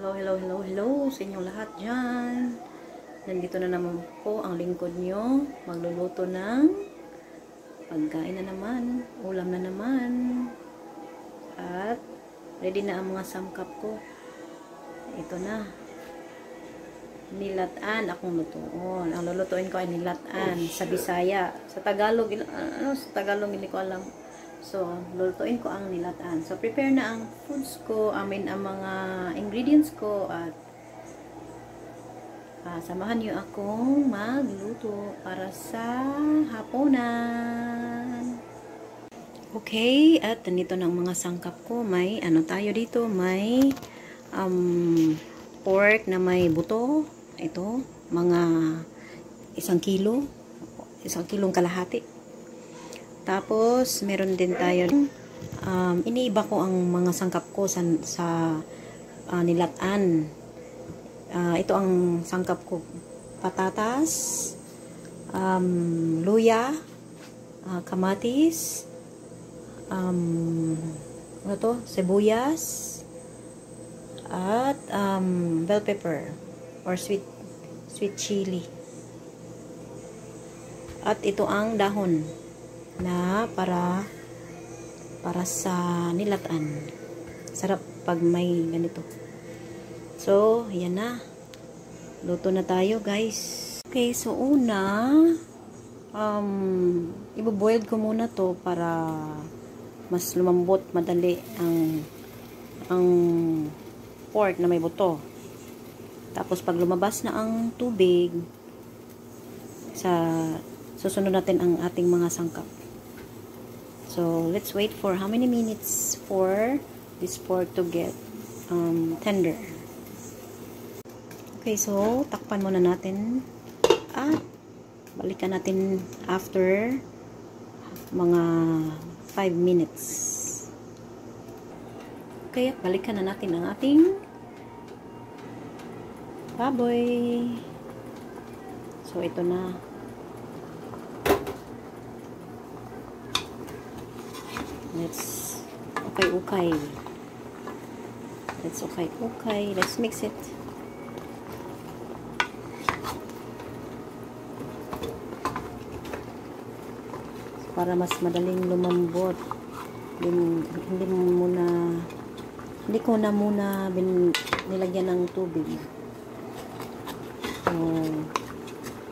Hello, hello, hello, hello sa inyong lahat dyan. Nandito na naman po ang lingkod nyo. Magluluto ng pagkain na naman. Ulam na naman. At ready na ang mga samkap ko. Ito na. Nilatan akong lutuon. Ang lulutuin ko ay nilatan sa Bisaya. Sa Tagalog, sa Tagalog hindi ko alam. So, lulutuin ko ang nilatan. So, prepare na ang foods ko, ang mga ingredients ko, at samahan nyo akong magluto para sa hapunan. Okay, at nito ng mga sangkap ko. May, tayo dito, may pork na may buto. Ito, mga 1 kilo, 1 kilong kalahati. Tapos, meron din tayo, iniiba ko ang mga sangkap ko sa nilatan. Ito ang sangkap ko. Patatas, luya, kamatis, sibuyas, at bell pepper or sweet chili. At ito ang dahon na para sa nilatan. Sarap pag may ganito. So, yan na. Luto na tayo, guys. Okay, so una, ibo-boil ko muna to para mas lumambot, madali ang pork na may buto. Tapos, pag lumabas na ang tubig, susunod natin ang ating mga sangkap. So, let's wait for how many minutes for this pork to get tender. Okay, so, takpan muna natin. At, balikan natin after mga 5 minutes. Okay, balikan na natin ang ating baboy. So, ito na. Let's ukay-ukay. Let's mix it. Para mas madaling lumambot. Hindi ko na muna nilagyan ng tubig. So,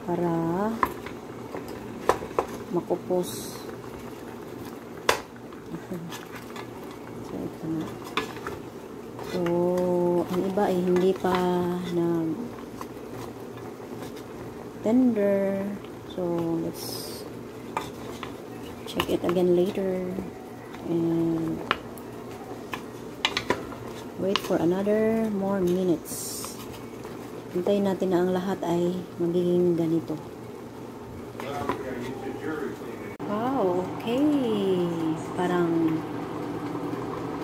para makupos. So, ito na. So, ang iba ay hindi pa na tender. So, let's check it again later. And wait for another more minutes. Hintayin natin na ang lahat ay magiging ganito. Wow, okay. Parang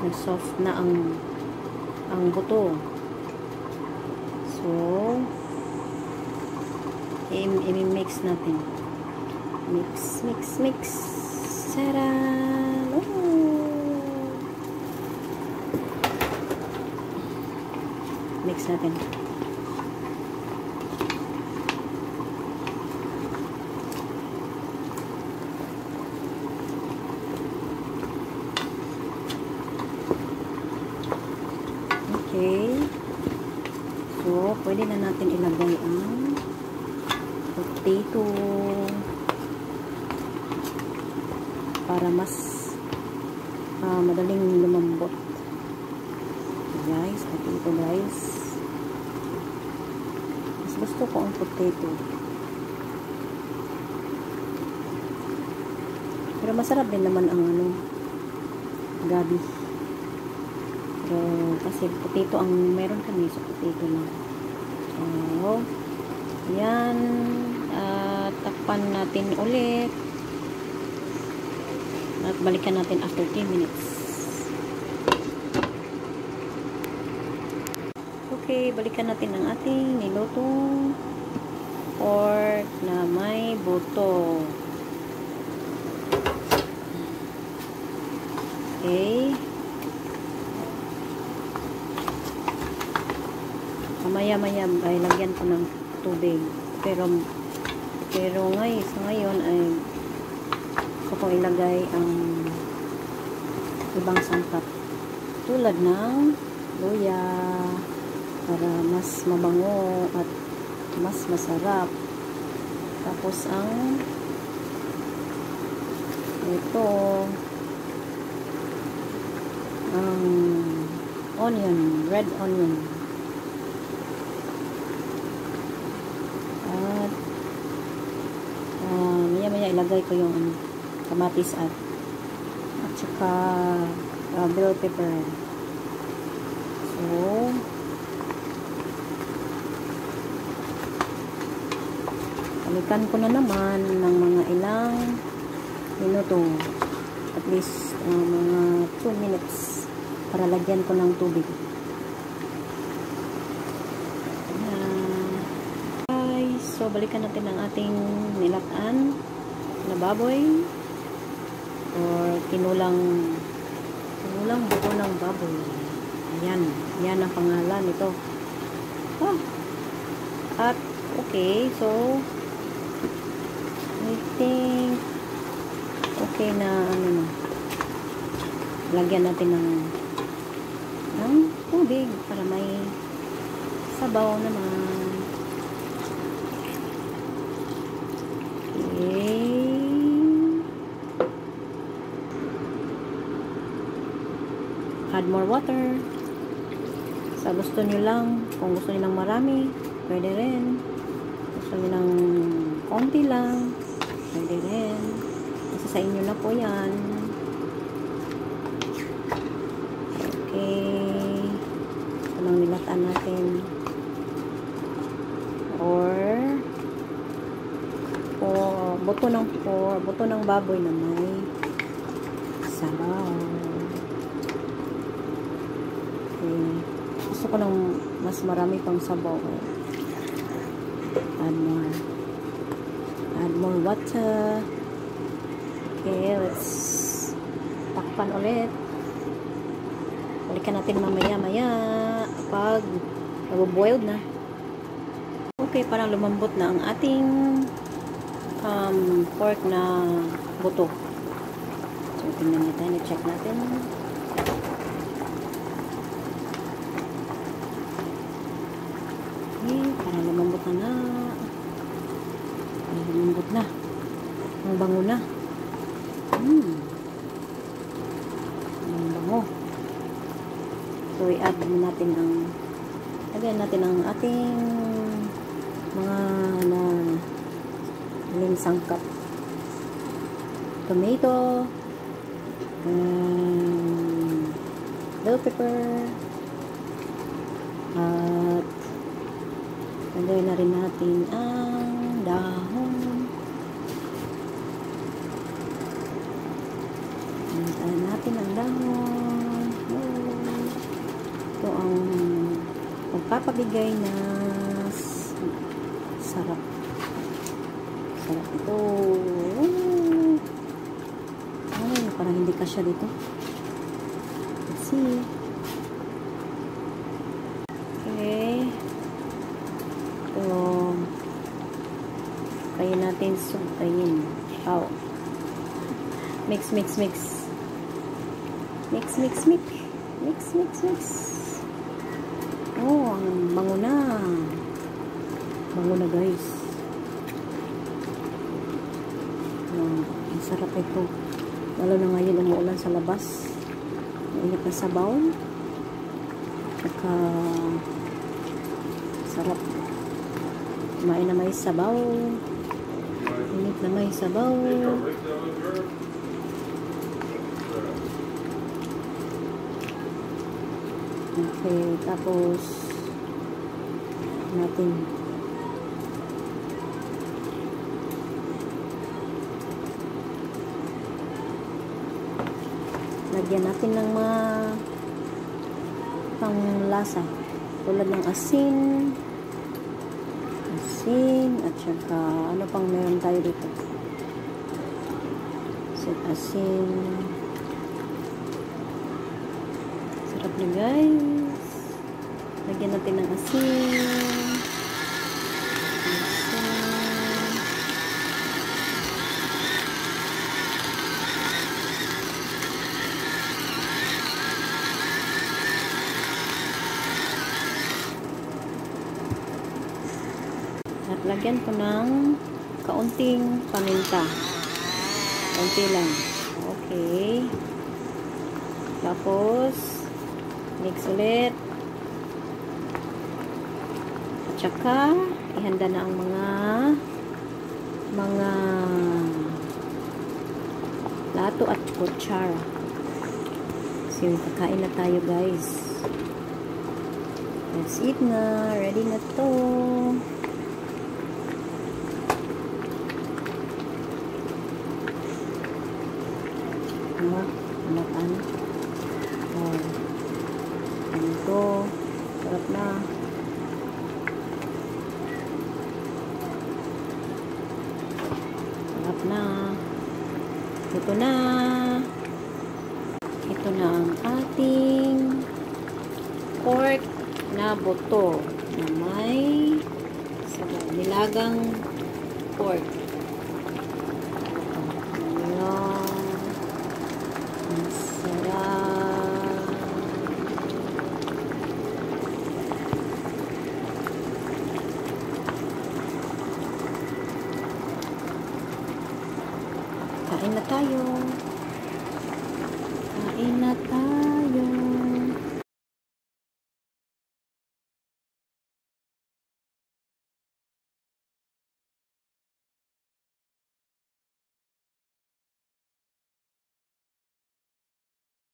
nag-soft na ang buto. So, i-mix natin. Mix. Sarap! Mix natin. Okay. So, pwede na natin ilagay ang potato para mas madaling lumambot. Guys, potato guys. Mas gusto ko ang potato. Pero masarap din naman ang gabi. So, kasi potato ang meron kami sa potato lang. So, yan. Takpan natin ulit. At balikan natin after 10 minutes. Okay, balikan natin ang ating nilutong pork na may buto. Okay. Mamaya-maya ay lagyan ko ng tubig. Pero sa ngayon ay gusto kong ilagay ang ibang sangkap. Tulad ng luya para mas mabango at mas masarap. Tapos ang ito ang onion, red onion. At maya-maya ilagay ko yung kamatis at saka bell pepper. So balikan ko na naman ng mga ilang minuto, at least mga 2 minutes para lagyan ko ng tubig. Guys, so balikan natin ang ating nilataan na baboy or kinulang buto ng baboy. Yan ang pangalan nito. At okay, so I think okay na lagyan natin ng tubig para may sabaw naman. Okay. Add more water. Sa gusto nyo lang. Kung gusto nyo lang marami, pwede rin. Gusto nyo lang konti lang, pwede rin. Kasi sa inyo na po yan. Okay. Ito lang nilataan natin. Or buto ng baboy na may sabaw. Okay. Gusto ko ng mas marami pang sabaw. Add more water. Okay, let's takpan ulit. Balikan natin mamaya-maya pag nabuboiled na. Okay, parang lumambot na ang ating pork na buto. So, tingnan natin, i-check natin. Okay, parang lumambot na. Lumambot na. Ang bango na. Ang bango. So, i-add natin lagyan natin ang ating mga sangkap. Tomato, bell pepper, at lagyan na rin natin ang dahon. Lagyan natin ang dahon. Ito ang magpapabigay na sarap. Sarap ito. Ay, parang hindi kasya dito. Let's see. Okay. So, kain natin. Kain. Oh. Mix. Mix. Oh, ang bango na. Bango na, guys. Ang sarap ito. Lalo na ngayon umuulan sa labas. Mainit na sabaw. Sarap. Kumain na may sabaw. Init na may sabaw. Okay, tapos natin lagyan natin ng mga panglasa tulad ng asin at saka ano pang meron tayo dito, asin. Sarap na, guys. Lagyan natin ng asin. Lagyan ko ng kaunting paminta. Kaunti lang. Okay. Tapos, mix ulit. At saka, ihanda na ang mga plato at kutsara. Kasi kakain na tayo, guys. Let's eat na. Ready na to. Makan. Oh. Ito. Sarap na. Sarap na. Ito na. Ito na ang ating pork na buto na may nilagang pork. Kain na tayo.